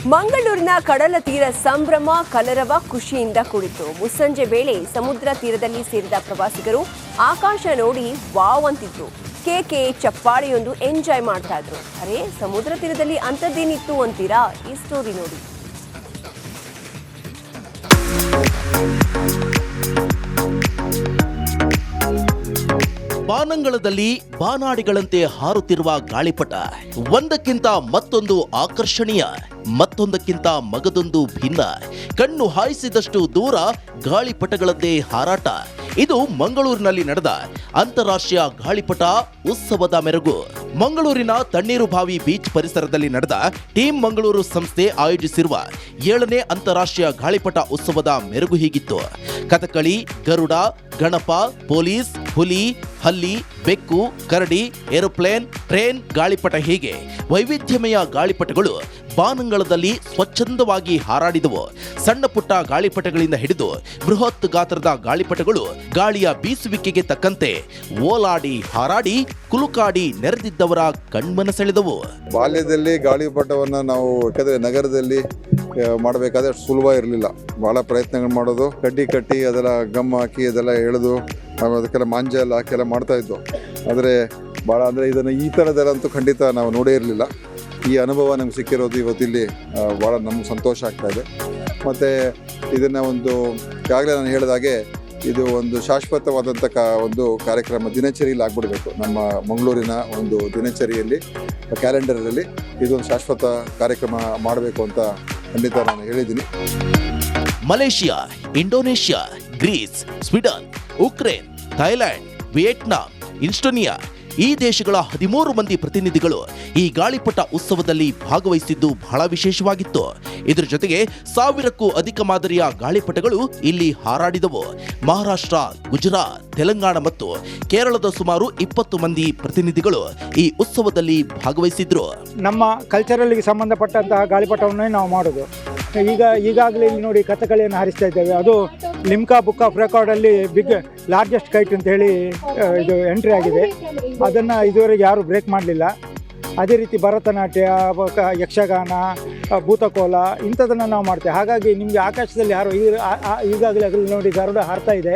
ಮಂಗಳೂರಿನ ಕಡಲ ತೀರ ಸಂಭ್ರಮ ಕಲರವ ಖುಷಿಯಿಂದ ಕುಳಿತು ಮುಸ್ಸಂಜೆ ವೇಳೆ ಸಮುದ್ರ ತೀರದಲ್ಲಿ ಸೇರಿದ ಪ್ರವಾಸಿಗರು ಆಕಾಶ ನೋಡಿ ವಾವ್ ಅಂತಿದ್ರು. ಕೇಕೆ ಚಪ್ಪಾಳೆಯೊಂದು ಎಂಜಾಯ್ ಮಾಡ್ತಾ ಇದ್ರು. ಅರೆ ಸಮುದ್ರ ತೀರದಲ್ಲಿ ಅಂಥದ್ದೇನಿತ್ತು ಅಂತೀರಾ? ಈ ಸ್ಟೋರಿ ನೋಡಿ. ಬಾನಂಗಳದಲ್ಲಿ ಬಾನಾಡಿಗಳಂತೆ ಹಾರುತ್ತಿರುವ ಗಾಳಿಪಟ ಒಂದಕ್ಕಿಂತ ಮತ್ತೊಂದು ಆಕರ್ಷಣೀಯ, ಮತ್ತೊಂದಕ್ಕಿಂತ ಮಗದೊಂದು ಭಿನ್ನ. ಕಣ್ಣು ಹಾಯಿಸಿದಷ್ಟು ದೂರ ಗಾಳಿಪಟಗಳದ್ದೇ ಹಾರಾಟ. ಇದು ಮಂಗಳೂರಿನಲ್ಲಿ ನಡೆದ ಅಂತಾರಾಷ್ಟ್ರೀಯ ಗಾಳಿಪಟ ಉತ್ಸವದ ಮೆರುಗು. ಮಂಗಳೂರಿನ ತಣ್ಣೀರುಬಾವಿ ಬೀಚ್ ಪರಿಸರದಲ್ಲಿ ನಡೆದ ಟೀಮ್ ಮಂಗಳೂರು ಸಂಸ್ಥೆ ಆಯೋಜಿಸಿರುವ 7ನೇ ಅಂತಾರಾಷ್ಟ್ರೀಯ ಗಾಳಿಪಟ ಉತ್ಸವದ ಮೆರುಗು ಹೀಗಿತ್ತು. ಕಥಕಳಿ, ಗರುಡ, ಗಣಪ, ಪೊಲೀಸ್, ಹುಲಿ, ಹಲ್ಲಿ, ಬೆಕ್ಕು, ಕರಡಿ, ಏರೋಪ್ಲೇನ್, ಟ್ರೇನ್, ಗಾಳಿಪಟ ಹೀಗೆ ವೈವಿಧ್ಯಮಯ ಗಾಳಿಪಟಗಳು ಬಾನಂಗಳದಲ್ಲಿ ಸ್ವಚ್ಛಂದವಾಗಿ ಹಾರಾಡಿದವು. ಸಣ್ಣ ಪುಟ್ಟ ಗಾಳಿಪಟಗಳಿಂದ ಹಿಡಿದು ಬೃಹತ್ ಗಾತ್ರದ ಗಾಳಿಪಟಗಳು ಗಾಳಿಯ ಬೀಸುವಿಕೆಗೆ ತಕ್ಕಂತೆ ಓಲಾಡಿ ಹಾರಾಡಿ ಕುಲುಕಾಡಿ ನೆರೆದಿದ್ದವರ ಕಣ್ಮನ ಸೆಳೆದವು. ಬಾಲ್ಯದಲ್ಲಿ ಗಾಳಿಪಟವನ್ನು ನಾವು ಯಾಕಂದರೆ ನಗರದಲ್ಲಿ ಮಾಡಬೇಕಾದ್ರೆ ಅಷ್ಟು ಸುಲಭ ಇರಲಿಲ್ಲ. ಭಾಳ ಪ್ರಯತ್ನಗಳು ಮಾಡೋದು, ಕಡ್ಡಿ ಕಟ್ಟಿ ಅದೆಲ್ಲ ಗಮ್ ಹಾಕಿ ಅದೆಲ್ಲ ಎಳೆದು ಅದಕ್ಕೆಲ್ಲ ಮಾಂಜ ಎಲ್ಲ ಹಾಕೆಲ್ಲ ಮಾಡ್ತಾ ಇದ್ವು. ಆದರೆ ಭಾಳ ಅಂದರೆ ಇದನ್ನು ಈ ಥರದ್ದೆಲ್ಲಂತೂ ಖಂಡಿತ ನಾವು ನೋಡೇ ಇರಲಿಲ್ಲ. ಈ ಅನುಭವ ನಮ್ಗೆ ಸಿಕ್ಕಿರೋದು ಇವತ್ತಿಲ್ಲಿ ಭಾಳ ನಮ್ಗೆ ಸಂತೋಷ ಆಗ್ತಾ ಇದೆ. ಮತ್ತು ಇದನ್ನು ಈಗಾಗಲೇ ನಾನು ಹೇಳಿದಾಗೆ ಇದು ಒಂದು ಶಾಶ್ವತವಾದಂಥ ಒಂದು ಕಾರ್ಯಕ್ರಮ ದಿನಚರಿಯಲ್ಲಿ ಆಗ್ಬಿಡಬೇಕು. ನಮ್ಮ ಮಂಗಳೂರಿನ ಒಂದು ದಿನಚರಿಯಲ್ಲಿ ಕ್ಯಾಲೆಂಡರಲ್ಲಿ ಇದೊಂದು ಶಾಶ್ವತ ಕಾರ್ಯಕ್ರಮ ಮಾಡಬೇಕು ಅಂತ ಖಂಡಿತ ನಾನು ಹೇಳಿದ್ದೀನಿ. Malaysia, Indonesia, Greece, Sweden, Ukraine, Thailand, Vietnam, Estonia ಈ ದೇಶಗಳ 13 ಮಂದಿ ಪ್ರತಿನಿಧಿಗಳು ಈ ಗಾಳಿಪಟ ಉತ್ಸವದಲ್ಲಿ ಭಾಗವಹಿಸಿದ್ದು ಬಹಳ ವಿಶೇಷವಾಗಿತ್ತು. ಇದರ ಜೊತೆಗೆ 1000ಕ್ಕೂ ಅಧಿಕ ಮಾದರಿಯ ಗಾಳಿಪಟಗಳು ಇಲ್ಲಿ ಹಾರಾಡಿದವು. ಮಹಾರಾಷ್ಟ್ರ, ಗುಜರಾತ್, ತೆಲಂಗಾಣ ಮತ್ತು ಕೇರಳದ ಸುಮಾರು 20 ಮಂದಿ ಪ್ರತಿನಿಧಿಗಳು ಈ ಉತ್ಸವದಲ್ಲಿ ಭಾಗವಹಿಸಿದ್ರು. ನಮ್ಮ ಕಲ್ಚರಲ್ಗೆ ಸಂಬಂಧಪಟ್ಟಂತಹ ಗಾಳಿಪಟವನ್ನೇ ನಾವು ಮಾಡೋದು. ಈಗಾಗಲೇ ಇಲ್ಲಿ ನೋಡಿ ಕಥಕಳಿಯನ್ನು ಹಾರಿಸ್ತಾ ಇದ್ದೇವೆ. ಅದು ಲಿಮ್ಕಾ ಬುಕ್ ಆಫ್ ರೆಕಾರ್ಡಲ್ಲಿ ಲಾರ್ಜೆಸ್ಟ್ ಕೈಟ್ ಅಂತ ಹೇಳಿ ಇದು ಎಂಟ್ರಿ ಆಗಿದೆ. ಅದನ್ನು ಇದುವರೆಗೆ ಯಾರೂ ಬ್ರೇಕ್ ಮಾಡಲಿಲ್ಲ. ಅದೇ ರೀತಿ ಭರತನಾಟ್ಯ, ಯಕ್ಷಗಾನ, ಭೂತಕೋಲ ಇಂಥದನ್ನು ನಾವು ಮಾಡ್ತೇವೆ. ಹಾಗಾಗಿ ನಿಮಗೆ ಆಕಾಶದಲ್ಲಿ ಈಗಾಗಲೇ ಅದರಲ್ಲಿ ನೋಡಿ ಗರುಡ ಹಾರ್ತಾ ಇದೆ.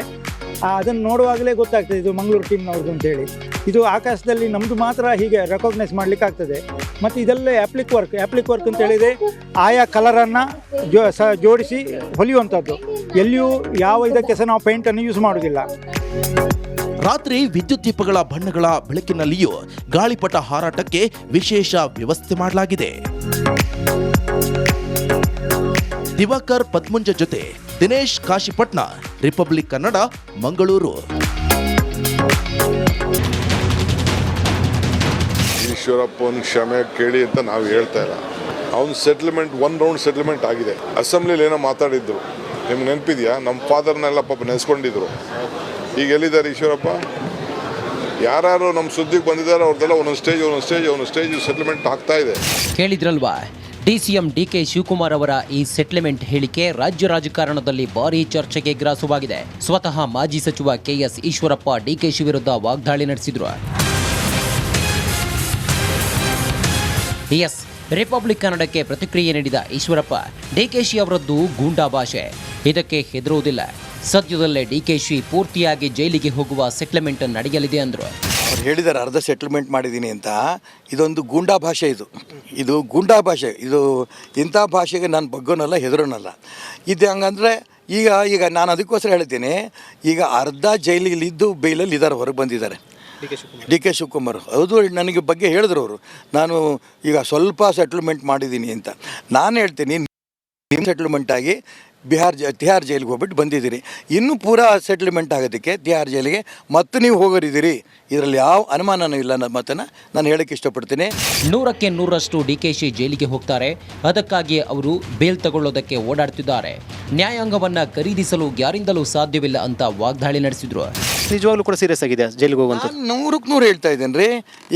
ಅದನ್ನು ನೋಡುವಾಗಲೇ ಗೊತ್ತಾಗ್ತದೆ ಇದು ಮಂಗಳೂರು ಟೀಮ್ನವ್ರದ್ದು ಅಂತೇಳಿ. ಇದು ಆಕಾಶದಲ್ಲಿ ನಮ್ಮದು ಮಾತ್ರ ಹೀಗೆ ರೆಕಾಗ್ನೈಸ್ ಮಾಡಲಿಕ್ಕೆ ಆಗ್ತದೆ. ಮತ್ತು ಇದೆಲ್ಲ ಆ್ಯಪ್ಲಿಕ್ ವರ್ಕ್ ಅಂತ ಹೇಳಿದರೆ ಆಯಾ ಕಲರನ್ನು ಜೋಡಿಸಿ ಹೊಲಿಯುವಂಥದ್ದು. ಎಲ್ಲಿಯೂ ಯಾವ ಇದಕ್ಕೆ ಸಹ ನಾವು ಪೇಂಟನ್ನು ಯೂಸ್ ಮಾಡೋದಿಲ್ಲ. ರಾತ್ರಿ ವಿದ್ಯುತ್ ದೀಪಗಳ ಬಣ್ಣಗಳ ಬೆಳಕಿನಲ್ಲಿಯೂ ಗಾಳಿಪಟ ಹಾರಾಟಕ್ಕೆ ವಿಶೇಷ ವ್ಯವಸ್ಥೆ ಮಾಡಲಾಗಿದೆ. ದಿವಾಕರ್ ಪದ್ಮುಂಜ ಜೊತೆ ದಿನೇಶ್ ಕಾಶಿಪಟ್ನ, ರಿಪಬ್ಲಿಕ್ ಕನ್ನಡ, ಮಂಗಳೂರು. ಈಶ್ವರಪ್ಪನ ಕ್ಷಮೆ ಕೇಳಿ ಅಂತ ನಾವು ಹೇಳ್ತಾ ಇಲ್ಲ. ಅವನ ಸೆಟ್ಲ್ಮೆಂಟ್ 1 ರೌಂಡ್ ಸೆಟ್ಲ್ಮೆಂಟ್ ಆಗಿದೆ. ಅಸೆಂಬ್ಲಿಲಿ ಏನೋ ಮಾತಾಡಿದ್ರು, ನಿಮ್ಗೆ ನೆನಪಿದೆಯಾ? ನಮ್ಮ ಫಾದರ್ನೆಲ್ಲ ಪಾಪ ನೆನೆಸ್ಕೊಂಡಿದ್ರು. ಈಗ ಎಲ್ಲಿದ್ದಾರೆ ಈಶ್ವರಪ್ಪ? ಯಾರು ನಮ್ಮ ಸುದ್ದಿಗೆ ಬಂದಿದ್ದಾರೆ ಅವ್ರದ್ದೆಲ್ಲ ಒಂದೊಂದು ಸ್ಟೇಜ್ ಸೆಟ್ಲ್ಮೆಂಟ್ ಆಗ್ತಾ ಇದೆ. ಕೇಳಿದ್ರಲ್ವಾ, ಡಿಸಿಎಂ ಡಿಕೆ ಶಿವಕುಮಾರ್ ಅವರ ಈ ಸೆಟ್ಲ್ಮೆಂಟ್ ಹೇಳಿಕೆ ರಾಜ್ಯ ರಾಜಕಾರಣದಲ್ಲಿ ಭಾರೀ ಚರ್ಚೆಗೆ ಗ್ರಾಸವಾಗಿದೆ. ಸ್ವತಃ ಮಾಜಿ ಸಚಿವ ಕೆಎಸ್ ಈಶ್ವರಪ್ಪ ಡಿಕೆಶಿ ವಿರುದ್ಧ ವಾಗ್ದಾಳಿ ನಡೆಸಿದ್ರು. ರಿಪಬ್ಲಿಕ್ ಕನ್ನಡಕ್ಕೆ ಪ್ರತಿಕ್ರಿಯೆ ನೀಡಿದ ಈಶ್ವರಪ್ಪ, ಡಿಕೆಶಿ ಅವರದ್ದು ಗೂಂಡಾ ಭಾಷೆ, ಇದಕ್ಕೆ ಹೆದರುವುದಿಲ್ಲ. ಸದ್ಯದಲ್ಲೇ ಡಿಕೆಶಿ ಪೂರ್ತಿಯಾಗಿ ಜೈಲಿಗೆ ಹೋಗುವ ಸೆಟ್ಲ್ಮೆಂಟ್ ನಡೆಯಲಿದೆ ಅಂದರು. ಅವ್ರು ಹೇಳಿದ್ದಾರೆ ಅರ್ಧ ಸೆಟ್ಲ್ಮೆಂಟ್ ಮಾಡಿದ್ದೀನಿ ಅಂತ. ಇದೊಂದು ಗೂಂಡಾ ಭಾಷೆ, ಇದು ಗೂಂಡಾ ಭಾಷೆ. ಇದು ಇಂಥ ಭಾಷೆಗೆ ನಾನು ಬಗ್ಗೋನಲ್ಲ, ಹೆದರೋನಲ್ಲ. ಇದು ಹಂಗಂದರೆ ಈಗ ನಾನು ಅದಕ್ಕೋಸ್ಕರ ಹೇಳ್ತೀನಿ, ಈಗ ಅರ್ಧ ಜೈಲಿಲಿದ್ದು ಬೇಲಲ್ಲಿ ಇದ್ದಾರೆ, ಹೊರಗೆ ಬಂದಿದ್ದಾರೆ ಡಿ ಕೆ ಶಿವಕುಮಾರ್. ಹೌದು, ನನಗೆ ಬಗ್ಗೆ ಹೇಳಿದ್ರು ಅವರು, ನಾನು ಈಗ ಸ್ವಲ್ಪ ಸೆಟ್ಲ್ಮೆಂಟ್ ಮಾಡಿದ್ದೀನಿ ಅಂತ. ನಾನು ಹೇಳ್ತೀನಿ, ನಿಮ್ಮ ಸೆಟ್ಲ್ಮೆಂಟ್ ಆಗಿ ತಿಹಾರ್ ಜೈಲಿಗೆ ಹೋಗ್ಬಿಟ್ಟು ಬಂದಿದ್ದೀರಿ. ಇನ್ನೂ ಪೂರಾ ಸೆಟ್ಲ್ಮೆಂಟ್ ಆಗೋದಕ್ಕೆ ತಿಹಾರ್ ಜೈಲಿಗೆ ಮತ್ತೆ ನೀವು ಹೋಗೋರಿದ್ದೀರಿ. ಇದರಲ್ಲಿ ಯಾವ ಅನುಮಾನನೂ ಇಲ್ಲ ಅನ್ನೋ ಮಾತನ್ನು ನಾನು ಹೇಳಕ್ಕೆ ಇಷ್ಟಪಡ್ತೀನಿ. 100ಕ್ಕೆ 100ರಷ್ಟು ಡಿಕೆಶಿ ಜೈಲಿಗೆ ಹೋಗ್ತಾರೆ. ಅದಕ್ಕಾಗಿ ಅವರು ಬೇಲ್ ತಗೊಳ್ಳೋದಕ್ಕೆ ಓಡಾಡ್ತಿದ್ದಾರೆ. ನ್ಯಾಯಾಂಗವನ್ನು ಖರೀದಿಸಲು ಯಾರಿಂದಲೂ ಸಾಧ್ಯವಿಲ್ಲ ಅಂತ ವಾಗ್ದಾಳಿ ನಡೆಸಿದ್ರು. ನಿಜವಾಗ್ಲೂ ಕೂಡ ಸೀರಿಯಸ್ ಆಗಿದೆ ಜೈಲಿಗೆ ಹೋಗುವಂತ. 100ಕ್ಕೆ 100 ಹೇಳ್ತಾ ಇದ್ದೇನೆ ರೀ.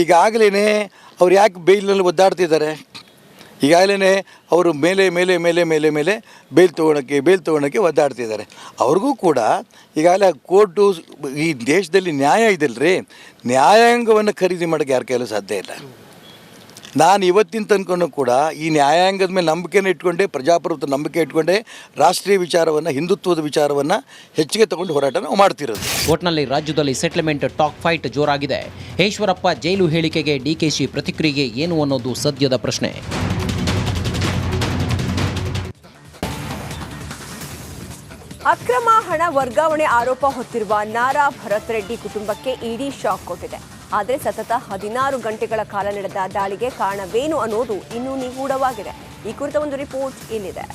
ಈಗಾಗಲೇ ಅವ್ರು ಯಾಕೆ ಬೇಲ್ನಲ್ಲಿ ಒದ್ದಾಡ್ತಿದ್ದಾರೆ? ಈಗಾಗಲೇ ಅವರು ಮೇಲೆ ಮೇಲೆ ಮೇಲೆ ಮೇಲೆ ಮೇಲೆ ಬೇಲ್ ತೊಗೊಳಕ್ಕೆ ಒದ್ದಾಡ್ತಿದ್ದಾರೆ. ಅವ್ರಿಗೂ ಕೂಡ ಈಗಾಗಲೇ ಕೋರ್ಟು, ಈ ದೇಶದಲ್ಲಿ ನ್ಯಾಯ ಇದೆಯಲ್ಲ ರೀ, ನ್ಯಾಯಾಂಗವನ್ನು ಖರೀದಿ ಮಾಡೋಕ್ಕೆ ಯಾರ ಕೈಲೂ ಸಾಧ್ಯ ಇಲ್ಲ. ನಾನು ಇವತ್ತಿನ ತನಕನೂ ಕೂಡ ಈ ನ್ಯಾಯಾಂಗದ ಮೇಲೆ ನಂಬಿಕೆನ ಇಟ್ಕೊಂಡೆ, ಪ್ರಜಾಪ್ರಭುತ್ವ ನಂಬಿಕೆ ಇಟ್ಕೊಂಡೆ ರಾಷ್ಟ್ರೀಯ ವಿಚಾರವನ್ನು, ಹಿಂದುತ್ವದ ವಿಚಾರವನ್ನು ಹೆಚ್ಚಿಗೆ ತಗೊಂಡು ಹೋರಾಟ ನಾವು ಮಾಡ್ತಿರೋದು. ಒಟ್ನಲ್ಲಿ ರಾಜ್ಯದಲ್ಲಿ ಸೆಟ್ಲ್ಮೆಂಟ್ ಟಾಕ್ ಫೈಟ್ ಜೋರಾಗಿದೆ. ಈಶ್ವರಪ್ಪ ಜೈಲು ಹೇಳಿಕೆಗೆ ಡಿಕೆಶಿ ಪ್ರತಿಕ್ರಿಯೆ ಏನು ಅನ್ನೋದು ಸದ್ಯದ ಪ್ರಶ್ನೆ. ಅಕ್ರಮ ಹಣ ವರ್ಗಾವಣೆ ಆರೋಪ ಹೊತ್ತಿರುವ ನಾರಾ ಭರತ್ ರೆಡ್ಡಿ ಕುಟುಂಬಕ್ಕೆ ಇಡಿ ಶಾಕ್ ಕೊಟ್ಟಿದೆ. ಆದರೆ ಸತತ 16 ಗಂಟೆಗಳ ಕಾಲ ನಡೆದ ದಾಳಿಗೆ ಕಾರಣವೇನು ಅನ್ನೋದು ಇನ್ನೂ ನಿಗೂಢವಾಗಿದೆ. ಈ ಕುರಿತ ಒಂದು ರಿಪೋರ್ಟ್ ಇಲ್ಲಿದೆ.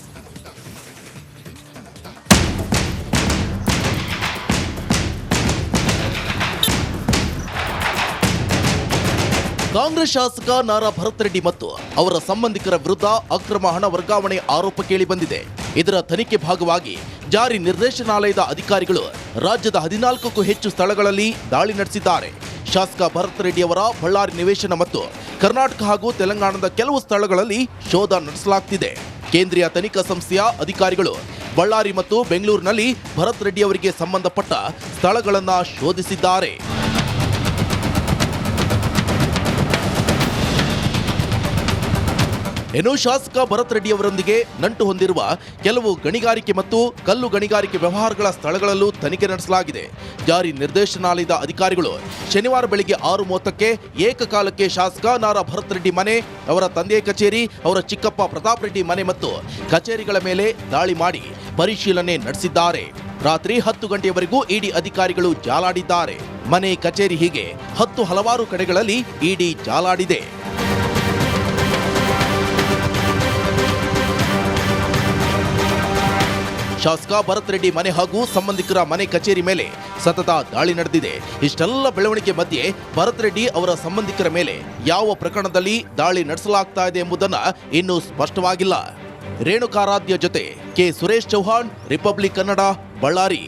ಕಾಂಗ್ರೆಸ್ ಶಾಸಕ ನಾರಾ ಭರತ್ ರೆಡ್ಡಿ ಮತ್ತು ಅವರ ಸಂಬಂಧಿಕರ ವಿರುದ್ಧ ಅಕ್ರಮ ಹಣ ವರ್ಗಾವಣೆ ಆರೋಪ ಕೇಳಿ ಬಂದಿದೆ. ಇದರ ತನಿಖೆ ಭಾಗವಾಗಿ ಜಾರಿ ನಿರ್ದೇಶನಾಲಯದ ಅಧಿಕಾರಿಗಳು ರಾಜ್ಯದ 14ಕ್ಕೂ ಹೆಚ್ಚು ಸ್ಥಳಗಳಲ್ಲಿ ದಾಳಿ ನಡೆಸಿದ್ದಾರೆ. ಶಾಸಕ ಭರತ್ ರೆಡ್ಡಿ ಅವರ ಬಳ್ಳಾರಿ ನಿವೇಶನ ಮತ್ತು ಕರ್ನಾಟಕ ಹಾಗೂ ತೆಲಂಗಾಣದ ಕೆಲವು ಸ್ಥಳಗಳಲ್ಲಿ ಶೋಧ ನಡೆಸಲಾಗುತ್ತಿದೆ. ಕೇಂದ್ರೀಯ ತನಿಖಾ ಸಂಸ್ಥೆಯ ಅಧಿಕಾರಿಗಳು ಬಳ್ಳಾರಿ ಮತ್ತು ಬೆಂಗಳೂರಿನಲ್ಲಿ ಭರತ್ ರೆಡ್ಡಿ ಅವರಿಗೆ ಸಂಬಂಧಪಟ್ಟ ಸ್ಥಳಗಳನ್ನು ಶೋಧಿಸಿದ್ದಾರೆ. ಇನ್ನು ಶಾಸಕ ಭರತ್ ರೆಡ್ಡಿ ಅವರೊಂದಿಗೆ ನಂಟು ಹೊಂದಿರುವ ಕೆಲವು ಗಣಿಗಾರಿಕೆ ಮತ್ತು ಕಲ್ಲು ಗಣಿಗಾರಿಕೆ ವ್ಯವಹಾರಗಳ ಸ್ಥಳಗಳಲ್ಲೂ ತನಿಖೆ ನಡೆಸಲಾಗಿದೆ. ಜಾರಿ ನಿರ್ದೇಶನಾಲಯದ ಅಧಿಕಾರಿಗಳು ಶನಿವಾರ ಬೆಳಿಗ್ಗೆ 6:30ಕ್ಕೆ ಏಕಕಾಲಕ್ಕೆ ಶಾಸಕ ನಾರಾ ಭರತ್ ರೆಡ್ಡಿ ಮನೆ, ಅವರ ತಂದೆ ಕಚೇರಿ, ಅವರ ಚಿಕ್ಕಪ್ಪ ಪ್ರತಾಪ್ ರೆಡ್ಡಿ ಮನೆ ಮತ್ತು ಕಚೇರಿಗಳ ಮೇಲೆ ದಾಳಿ ಮಾಡಿ ಪರಿಶೀಲನೆ ನಡೆಸಿದ್ದಾರೆ. ರಾತ್ರಿ 10 ಗಂಟೆಯವರೆಗೂ ಇಡಿ ಅಧಿಕಾರಿಗಳು ಜಾಲಾಡಿದ್ದಾರೆ. ಮನೆ, ಕಚೇರಿ ಹೀಗೆ ಹಲವಾರು ಕಡೆಗಳಲ್ಲಿ ಇಡಿ ಜಾಲಾಡಿದೆ. ಶಾಸಕ ಭರತ್ ರೆಡ್ಡಿ ಮನೆ ಹಾಗೂ ಸಂಬಂಧಿಕರ ಮನೆ, ಕಚೇರಿ ಮೇಲೆ ಸತತ ದಾಳಿ ನಡೆದಿದೆ. ಇಷ್ಟೆಲ್ಲ ಬೆಳವಣಿಗೆ ಮಧ್ಯೆ ಭರತ್ ರೆಡ್ಡಿ ಅವರ ಸಂಬಂಧಿಕರ ಮೇಲೆ ಯಾವ ಪ್ರಕರಣದಲ್ಲಿ ದಾಳಿ ನಡೆಸಲಾಗ್ತಾ ಇದೆ ಎಂಬುದನ್ನು ಇನ್ನೂ ಸ್ಪಷ್ಟವಾಗಿಲ್ಲ. ರೇಣುಕಾರಾಧ್ಯ ಜೊತೆ ಕೆ ಸುರೇಶ್ ಚೌಹಾಣ್, ರಿಪಬ್ಲಿಕ್ ಕನ್ನಡ, ಬಳ್ಳಾರಿ.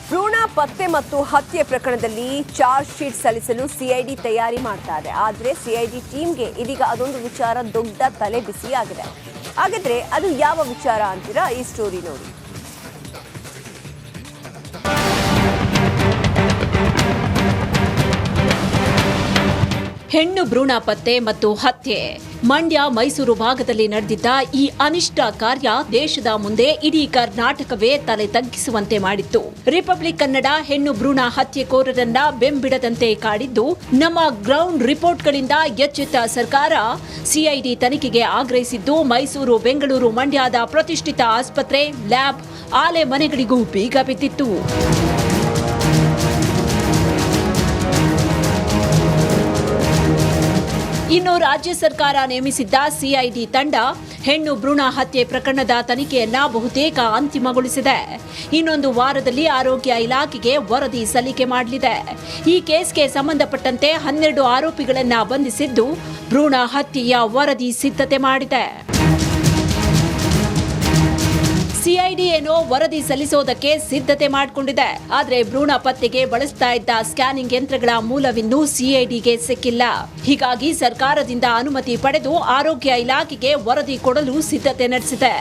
ಭ್ರೂಣ ಪತ್ತೆ ಮತ್ತು ಹತ್ಯೆ ಪ್ರಕರಣದಲ್ಲಿ ಚಾರ್ಜ್ ಶೀಟ್ ಸಲ್ಲಿಸಲು ಸಿಐಡಿ ತಯಾರಿ ಮಾಡ್ತಾ ಇದೆ. ಆದರೆ ಸಿಐಡಿ ಟೀಮ್ಗೆ ಇದೀಗ ಅದೊಂದು ವಿಚಾರ ದೊಡ್ಡ ತಲೆ ಬಿಸಿಯಾಗಿದೆ. ಹಾಗಾದ್ರೆ ಅದು ಯಾವ ವಿಚಾರ ಅಂತೀರಾ? ಈ ಸ್ಟೋರಿ ನೋಡಿ. ಹೆಣ್ಣು ಭ್ರೂಣ ಪತ್ತೆ ಮತ್ತು ಹತ್ಯೆ. ಮಂಡ್ಯ, ಮೈಸೂರು ಭಾಗದಲ್ಲಿ ನಡೆದಿದ್ದ ಈ ಅನಿಷ್ಟ ಕಾರ್ಯ ದೇಶದ ಮುಂದೆ ಇಡೀ ಕರ್ನಾಟಕವೇ ತಲೆ ತಗ್ಗಿಸುವಂತೆ ಮಾಡಿತ್ತು. ರಿಪಬ್ಲಿಕ್ ಕನ್ನಡ ಹೆಣ್ಣು ಭ್ರೂಣ ಹತ್ಯೆಕೋರರನ್ನ ಬೆಂಬಿಡದಂತೆ ಕಾಡಿದ್ದು ನಮ್ಮ ಗ್ರೌಂಡ್ ರಿಪೋರ್ಟ್ಗಳಿಂದ ಎಚ್ಚೆತ್ತ ಸರ್ಕಾರ ಸಿಐಡಿ ತನಿಖೆಗೆ ಆಗ್ರಹಿಸಿದ್ದು ಮೈಸೂರು, ಬೆಂಗಳೂರು, ಮಂಡ್ಯದ ಪ್ರತಿಷ್ಠಿತ ಆಸ್ಪತ್ರೆ, ಲ್ಯಾಬ್, ಆಲೆ ಮನೆಗಳಿಗೂ ಬೀಗ ಬಿದ್ದಿತ್ತು. ಇನ್ನು ರಾಜ್ಯ ಸರ್ಕಾರ ನೇಮಿಸಿದ್ದ ಸಿಐಡಿ ತಂಡ ಹೆಣ್ಣು ಭ್ರೂಣ ಹತ್ಯೆ ಪ್ರಕರಣದ ತನಿಖೆಯನ್ನ ಬಹುತೇಕ ಅಂತಿಮಗೊಳಿಸಿದೆ. ಇನ್ನೊಂದು ವಾರದಲ್ಲಿ ಆರೋಗ್ಯ ಇಲಾಖೆಗೆ ವರದಿ ಸಲ್ಲಿಕೆ ಮಾಡಲಿದೆ. ಈ ಕೇಸ್ಗೆ ಸಂಬಂಧಪಟ್ಟಂತೆ 12 ಆರೋಪಿಗಳನ್ನ ಬಂಧಿಸಿದ್ದು ಭ್ರೂಣ ಹತ್ಯೆಯ ವರದಿ ಸಿದ್ಧತೆ ಮಾಡಿದೆ. ಸಿಐಡಿ ಏನೋ ವರದಿ ಸಲ್ಲಿಸೋದಕ್ಕೆ ಸಿದ್ಧತೆ ಮಾಡಿಕೊಂಡಿದೆ. ಆದರೆ ಭ್ರೂಣ ಪತ್ತೆಗೆ ಬಳಸ್ತಾ ಇದ್ದ ಸ್ಕ್ಯಾನಿಂಗ್ ಯಂತ್ರಗಳ ಮೂಲವಿನ್ನೂ ಸಿಐಡಿಗೆ ಸಿಕ್ಕಿಲ್ಲ. ಹೀಗಾಗಿ ಸರ್ಕಾರದಿಂದ ಅನುಮತಿ ಪಡೆದು ಆರೋಗ್ಯ ಇಲಾಖೆಗೆ ವರದಿ ಕೊಡಲು ಸಿದ್ಧತೆ ನಡೆಸಿದೆ.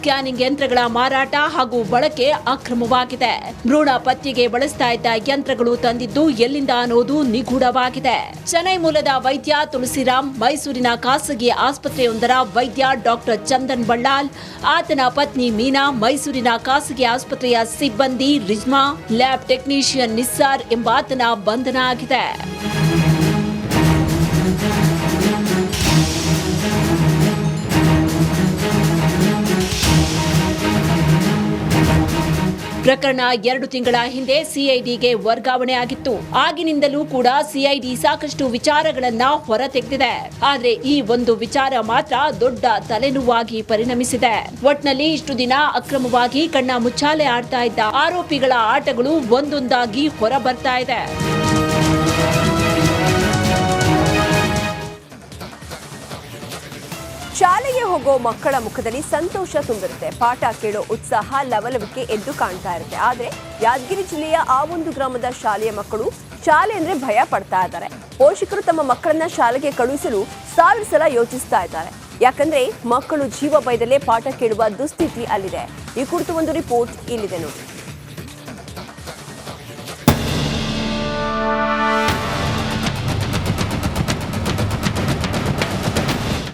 ಸ್ಕ್ಯಾನಿಂಗ್ ಯಂತ್ರಗಳ ಮಾರಾಟ ಹಾಗೂ ಬಳಕೆ ಅಕ್ರಮವಾಗಿದೆ. ಭ್ರೂಣ ಪತ್ತೆಗೆ ಬಳಸ್ತಾ ಇದ್ದ ಯಂತ್ರಗಳು ತಂದಿದ್ದು ಎಲ್ಲಿಂದ ಅನ್ನೋದು ನಿಗೂಢವಾಗಿದೆ. ಚೆನ್ನೈ ಮೂಲದ ವೈದ್ಯ ತುಳಸಿರಾಮ್, ಮೈಸೂರಿನ ಖಾಸಗಿ ಆಸ್ಪತ್ರೆಯೊಂದರ ವೈದ್ಯ ಡಾಕ್ಟರ್ ಚಂದನ್ ಬಳ್ಳಾಲ್, ಆತನ ಪತ್ನಿ ಮೀನಾ, ಮೈಸೂರಿನ ಖಾಸಗಿ ಆಸ್ಪತ್ರೆಯ ಸಿಬ್ಬಂದಿ ರಿಜ್ಮಾ, ಲ್ಯಾಬ್ ಟೆಕ್ನಿಷಿಯನ್ ನಿಸ್ಸಾರ್ ಎಂಬಾತನ ಬಂಧನ ಆಗಿದೆ. ಪ್ರಕರಣ 2 ತಿಂಗಳ ಹಿಂದೆ ಸಿಐಡಿಗೆ ವರ್ಗಾವಣೆ ಆಗಿತ್ತು. ಆಗಿನಿಂದಲೂ ಕೂಡ ಸಿಐಡಿ ಸಾಕಷ್ಟು ವಿಚಾರಗಳನ್ನ ಹೊರತೆಗೆದಿದೆ. ಆದ್ರೆ ಈ ಒಂದು ವಿಚಾರ ಮಾತ್ರ ದೊಡ್ಡ ತಲೆನೋವಾಗಿ ಪರಿಣಮಿಸಿದೆ. ಒಟ್ನಲ್ಲಿ ಇಷ್ಟು ದಿನ ಅಕ್ರಮವಾಗಿ ಕಣ್ಣ ಮುಚ್ಚಾಲೆ ಆಡ್ತಾ ಇದ್ದ ಆರೋಪಿಗಳ ಆಟಗಳು ಒಂದೊಂದಾಗಿ ಹೊರ ಬರ್ತಾ ಇದೆ. ಶಾಲೆಗೆ ಹೋಗೋ ಮಕ್ಕಳ ಮುಖದಲ್ಲಿ ಸಂತೋಷ ತುಂಬಿರುತ್ತೆ. ಪಾಠ ಕೇಳೋ ಉತ್ಸಾಹ, ಲವಲವಿಕೆ ಎದ್ದು ಕಾಣ್ತಾ ಇರುತ್ತೆ. ಆದರೆ ಯಾದಗಿರಿ ಜಿಲ್ಲೆಯ ಆ ಒಂದು ಗ್ರಾಮದ ಶಾಲೆಯ ಮಕ್ಕಳು ಶಾಲೆ ಅಂದ್ರೆ ಭಯ ಪಡ್ತಾ ಇದ್ದಾರೆ. ಪೋಷಕರು ತಮ್ಮ ಮಕ್ಕಳನ್ನ ಶಾಲೆಗೆ ಕಳುಹಿಸಲು 1000 ಸಲ ಯೋಚಿಸ್ತಾ ಇದ್ದಾರೆ. ಯಾಕಂದ್ರೆ ಮಕ್ಕಳು ಜೀವ ಭಯದಲ್ಲೇ ಪಾಠ ಕೇಳುವ ದುಸ್ಥಿತಿ ಅಲ್ಲಿದೆ. ಈ ಕುರಿತು ಒಂದು ರಿಪೋರ್ಟ್ ಇಲ್ಲಿದೆ ನೋಡಿ.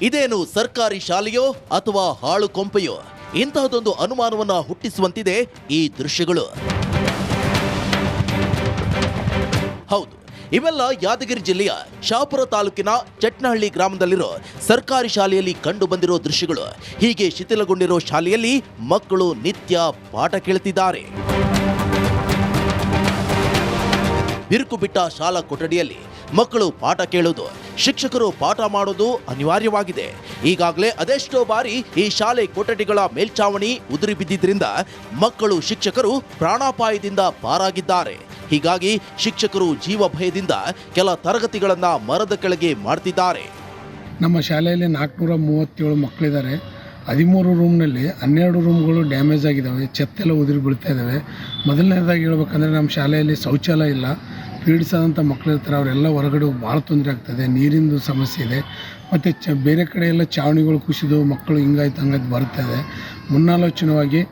ಇದೇನು ಸರ್ಕಾರಿ ಶಾಲೆಯೋ ಅಥವಾ ಹಾಳು ಕೊಂಪೆಯೋ? ಇಂತಹದೊಂದು ಅನುಮಾನವನ್ನ ಹುಟ್ಟಿಸುವಂತಿದೆ ಈ ದೃಶ್ಯಗಳು. ಹೌದು, ಇವೆಲ್ಲ ಯಾದಗಿರಿ ಜಿಲ್ಲೆಯ ಶಹಾಪುರ ತಾಲೂಕಿನ ಚಟ್ನಹಳ್ಳಿ ಗ್ರಾಮದಲ್ಲಿರೋ ಸರ್ಕಾರಿ ಶಾಲೆಯಲ್ಲಿ ಕಂಡು ಬಂದಿರೋ ದೃಶ್ಯಗಳು. ಹೀಗೆ ಶಿಥಿಲಗೊಂಡಿರೋ ಶಾಲೆಯಲ್ಲಿ ಮಕ್ಕಳು ನಿತ್ಯ ಪಾಠ ಕೇಳುತ್ತಿದ್ದಾರೆ. ಬಿರುಕು ಬಿಟ್ಟ ಶಾಲಾ ಕೊಠಡಿಯಲ್ಲಿ ಮಕ್ಕಳು ಪಾಠ ಕೇಳೋದು, ಶಿಕ್ಷಕರು ಪಾಠ ಮಾಡೋದು ಅನಿವಾರ್ಯವಾಗಿದೆ. ಈಗಾಗಲೇ ಅದೆಷ್ಟೋ ಬಾರಿ ಈ ಶಾಲೆ ಕೊಠಡಿಗಳ ಮೇಲ್ಛಾವಣಿ ಉದುರಿ ಬಿದ್ದಿದ್ರಿಂದ ಮಕ್ಕಳು ಶಿಕ್ಷಕರು ಪ್ರಾಣಾಪಾಯದಿಂದ ಪಾರಾಗಿದ್ದಾರೆ. ಹೀಗಾಗಿ ಶಿಕ್ಷಕರು ಜೀವ ಭಯದಿಂದ ಕೆಲ ತರಗತಿಗಳನ್ನ ಮರದ ಕೆಳಗೆ ಮಾಡ್ತಿದ್ದಾರೆ. ನಮ್ಮ ಶಾಲೆಯಲ್ಲಿ 437 ಮಕ್ಕಳಿದ್ದಾರೆ. 13 ರೂಮ್ನಲ್ಲಿ 12 ರೂಮ್ಗಳು ಡ್ಯಾಮೇಜ್ ಆಗಿದ್ದಾವೆ, ಛತ್ತೆಲ್ಲ ಉದುರಿ ಬೀಳ್ತಾ ಇದ್ದಾವೆ. ಮೊದಲನೇದಾಗಿ ಹೇಳ್ಬೇಕಂದ್ರೆ ನಮ್ಮ ಶಾಲೆಯಲ್ಲಿ ಶೌಚಾಲಯ ಇಲ್ಲ. ಪೀಡಿಸಾದಂಥ ಮಕ್ಕಳಿರ್ತಾರೆ, ಅವರೆಲ್ಲ ಹೊರಗಡೆ ಭಾಳ ತೊಂದರೆ ಆಗ್ತದೆ. ನೀರಿಂದು ಸಮಸ್ಯೆ ಇದೆ. ಮತ್ತು ಬೇರೆ ಕಡೆ ಎಲ್ಲ ಚಾವಣಿಗಳು ಕುಸಿದು ಮಕ್ಕಳು ಹಿಂಗಾಯ್ತು ಹಂಗಾಯ್ತು ಬರ್ತದೆ. ಮುನ್ನಾಲೋಚನವಾಗಿ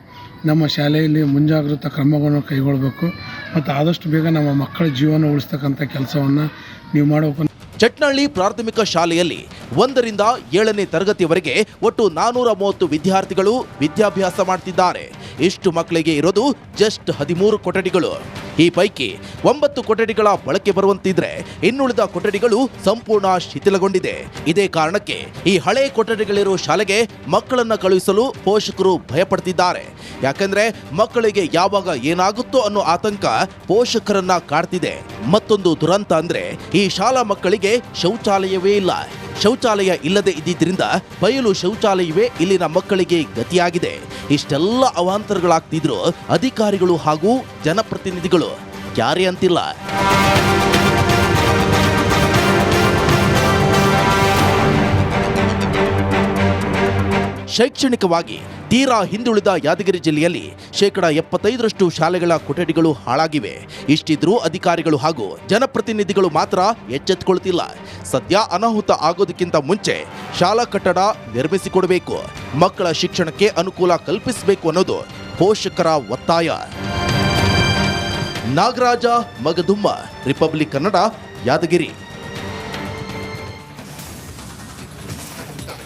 ನಮ್ಮ ಶಾಲೆಯಲ್ಲಿ ಮುಂಜಾಗ್ರತಾ ಕ್ರಮಗಳನ್ನು ಕೈಗೊಳ್ಳಬೇಕು ಮತ್ತು ಆದಷ್ಟು ಬೇಗ ನಮ್ಮ ಮಕ್ಕಳ ಜೀವನ ಉಳಿಸ್ತಕ್ಕಂಥ ಕೆಲಸವನ್ನು ನೀವು ಮಾಡಬೇಕು. ಚಟ್ನಹಳ್ಳಿ ಪ್ರಾಥಮಿಕ ಶಾಲೆಯಲ್ಲಿ 1ರಿಂದ 7ನೇ ತರಗತಿಯವರೆಗೆ ಒಟ್ಟು 430 ವಿದ್ಯಾರ್ಥಿಗಳು ವಿದ್ಯಾಭ್ಯಾಸ ಮಾಡ್ತಿದ್ದಾರೆ. ಇಷ್ಟು ಮಕ್ಕಳಿಗೆ ಇರೋದು ಜಸ್ಟ್ 13 ಕೊಠಡಿಗಳು. ಈ ಪೈಕಿ 9 ಕೊಠಡಿಗಳ ಬಳಕೆ ಬರುವಂತಿದ್ರೆ ಇನ್ನುಳಿದ ಕೊಠಡಿಗಳು ಸಂಪೂರ್ಣ ಶಿಥಿಲಗೊಂಡಿದೆ. ಇದೇ ಕಾರಣಕ್ಕೆ ಈ ಹಳೆ ಕೊಠಡಿಗಳಿರೋ ಶಾಲೆಗೆ ಮಕ್ಕಳನ್ನ ಕಳುಹಿಸಲು ಪೋಷಕರು ಭಯಪಡ್ತಿದ್ದಾರೆ. ಯಾಕಂದ್ರೆ ಮಕ್ಕಳಿಗೆ ಯಾವಾಗ ಏನಾಗುತ್ತೋ ಅನ್ನೋ ಆತಂಕ ಪೋಷಕರನ್ನ ಕಾಡ್ತಿದೆ. ಮತ್ತೊಂದು ದುರಂತ ಅಂದ್ರೆ ಈ ಶಾಲಾ ಮಕ್ಕಳಿಗೆ ಶೌಚಾಲಯವೇ ಇಲ್ಲ. ಶೌಚಾಲಯ ಇಲ್ಲದೆ ಇದ್ದಿದ್ರಿಂದ ಬಯಲು ಶೌಚಾಲಯವೇ ಇಲ್ಲಿನ ಮಕ್ಕಳಿಗೆ ಗತಿಯಾಗಿದೆ. ಇಷ್ಟೆಲ್ಲ ಅವಾಂತರಗಳಾಗ್ತಿದ್ರು ಅಧಿಕಾರಿಗಳು ಹಾಗೂ ಜನಪ್ರತಿನಿಧಿಗಳು ಯಾರೇ ಅಂತಿಲ್ಲ. ಶೈಕ್ಷಣಿಕವಾಗಿ ತೀರಾ ಹಿಂದುಳಿದ ಯಾದಗಿರಿ ಜಿಲ್ಲೆಯಲ್ಲಿ 75% ಶಾಲೆಗಳ ಕೊಠಡಿಗಳು ಹಾಳಾಗಿವೆ. ಇಷ್ಟಿದ್ರೂ ಅಧಿಕಾರಿಗಳು ಹಾಗೂ ಜನಪ್ರತಿನಿಧಿಗಳು ಮಾತ್ರ ಎಚ್ಚೆತ್ತುಕೊಳ್ತಿಲ್ಲ. ಸದ್ಯ ಅನಾಹುತ ಆಗೋದಕ್ಕಿಂತ ಮುಂಚೆ ಶಾಲಾ ಕಟ್ಟಡ ನಿರ್ಮಿಸಿಕೊಡಬೇಕು, ಮಕ್ಕಳ ಶಿಕ್ಷಣಕ್ಕೆ ಅನುಕೂಲ ಕಲ್ಪಿಸಬೇಕು ಅನ್ನೋದು ಪೋಷಕರ ಒತ್ತಾಯ. ನಾಗರಾಜ ಮಗದುಮ್ಮ, ರಿಪಬ್ಲಿಕ್ ಕನ್ನಡ, ಯಾದಗಿರಿ.